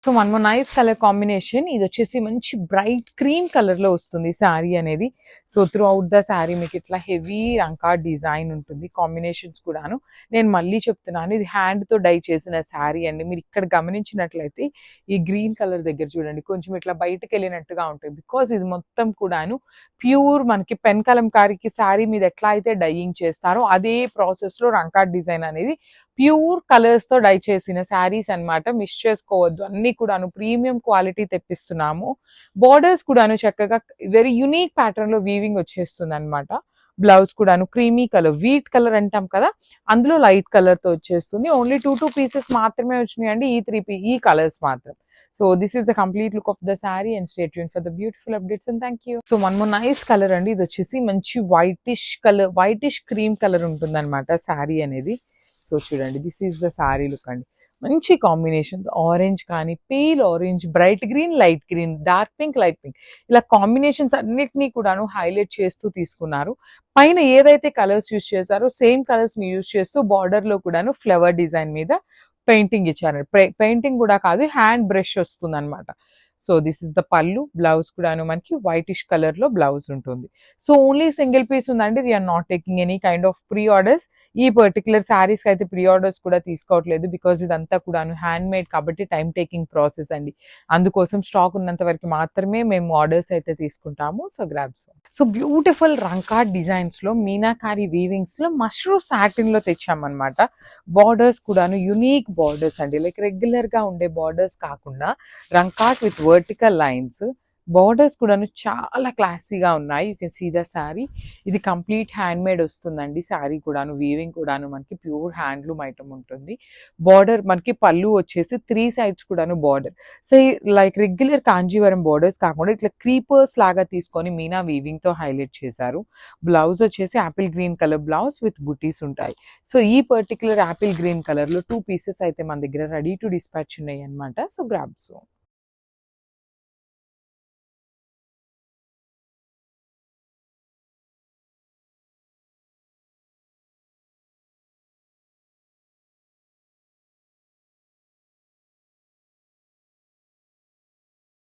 So one more nice colour combination. ఇది వచ్చేసి మంచి బ్రైట్ క్రీమ్ కలర్ లో వస్తుంది శారీ అనేది. So through out the sari మీకు ఇట్లా హెవీ రంకా డిజైన్ ఉంటుంది. కాంబినేషన్స్ కూడాను నేను మళ్ళీ చెప్తున్నాను, ఇది హ్యాండ్ తో డై చేసిన శారీ అండి. మీరు ఇక్కడ గమనించినట్లయితే ఈ గ్రీన్ కలర్ దగ్గర చూడండి కొంచెం ఇట్లా బయటకు వెళ్ళినట్టుగా ఉంటుంది. బికాస్ ఇది మొత్తం కూడాను ప్యూర్ మనకి పెన్ కలంకారీకి శారీ మీద ఎట్లా అయితే డైయింగ్ చేస్తారో అదే ప్రాసెస్ లో రంకా డిజైన్ అనేది ప్యూర్ కలర్స్ తో డై చేసిన శారీస్ అన్నమాట. మిస్ చేసుకోవద్దు, అన్ని కూడాను ప్రీమియం క్వాలిటీ తెప్పిస్తున్నాము. బోర్డర్స్ కూడాను చక్కగా వెరీ యూనిక్ ప్యాటర్న్ లో వీవింగ్ వచ్చేస్తుంది అనమాట. బ్లౌజ్ కూడాను క్రీమీ కలర్, వీట్ కలర్ అంటాం కదా, అందులో లైట్ కలర్ తో వచ్చేస్తుంది. ఓన్లీ టూ పీసెస్ మాత్రమే వచ్చినాయండి, ఈ కలర్స్ మాత్రం. So this is the complete look of the sari and stay tune for the beautiful updates and thank you. So one more nice colour అండి. ఇది వచ్చేసి మంచి whitish colour, whitish cream colour ఉంటుంది అనమాట శారీ అనేది. సో చూడండి, this is the sari look అండి. మంచి కాంబినేషన్స్, ఆరెంజ్ కానీ, pale orange, bright green, light green, dark pink, light pink, ఇలా కాంబినేషన్స్ అన్నిటినీ కూడాను హైలైట్ చేస్తూ తీసుకున్నారు. పైన ఏదైతే కలర్స్ యూస్ చేశారో సేమ్ కలర్స్ ని యూస్ చేస్తూ బార్డర్ లో కూడాను ఫ్లవర్ డిజైన్ మీద పెయింటింగ్ ఇచ్చారు. పెయింటింగ్ కూడా కాదు, హ్యాండ్ బ్రష్ వస్తుంది అనమాట. So this is the pallu. Blouse కూడాను మనకి వైటిష్ కలర్ లో బ్లౌజ్ ఉంటుంది. సో ఓన్లీ సింగిల్ పీస్ ఉందండి. We are not taking any kind of pre orders. ఈ పర్టికులర్ శారీస్ కి అయితే ప్రీ ఆర్డర్స్ కూడా తీసుకోవట్లేదు. బికాస్ ఇదంతా కూడాను హ్యాండ్ మేడ్ కాబట్టి టైం టేకింగ్ ప్రాసెస్ అండి. అందుకోసం స్టాక్ ఉన్నంత వరకు మాత్రమే మేము ఆర్డర్స్ అయితే తీసుకుంటాము. So grabs. సో బ్యూటిఫుల్ రంకా డిజైన్స్ లో, మీనాకారి వీవింగ్స్ లో, మష్రూ సాటిన్ లో తెచ్చామన్నమాట. బార్డర్స్ కూడాను యునీక్ బార్డర్స్ అండి. లైక్ రెగ్యులర్ గా ఉండే బార్డర్స్ కాకుండా Rangkat with vertical lines. Borders కూడాను చాలా క్లాసీగా ఉన్నాయి. You can see the sari. ఇది కంప్లీట్ హ్యాండ్ మేడ్ వస్తుందండి. శారీ కూడాను వీవింగ్ కూడాను మనకి ప్యూర్ హ్యాండ్లూమ్ ఐటమ్ ఉంటుంది. బార్డర్ మనకి పళ్ళు వచ్చేసి 3 సైడ్స్ కూడాను border. So like regular Kanjeevaram borders కాకుండా ఇట్లా క్రీపర్స్ లాగా తీసుకొని మీనా వీవింగ్ తో హైలైట్ చేశారు. బ్లౌజ్ వచ్చేసి Apple green colour blouse with బుటీస్ ఉంటాయి. సో ఈ పర్టికులర్ యాపిల్ గ్రీన్ కలర్ లో 2 పీసెస్ అయితే మన దగ్గర రెడీ టు డిస్పాచ్ ఉన్నాయి అనమాట. So grabs.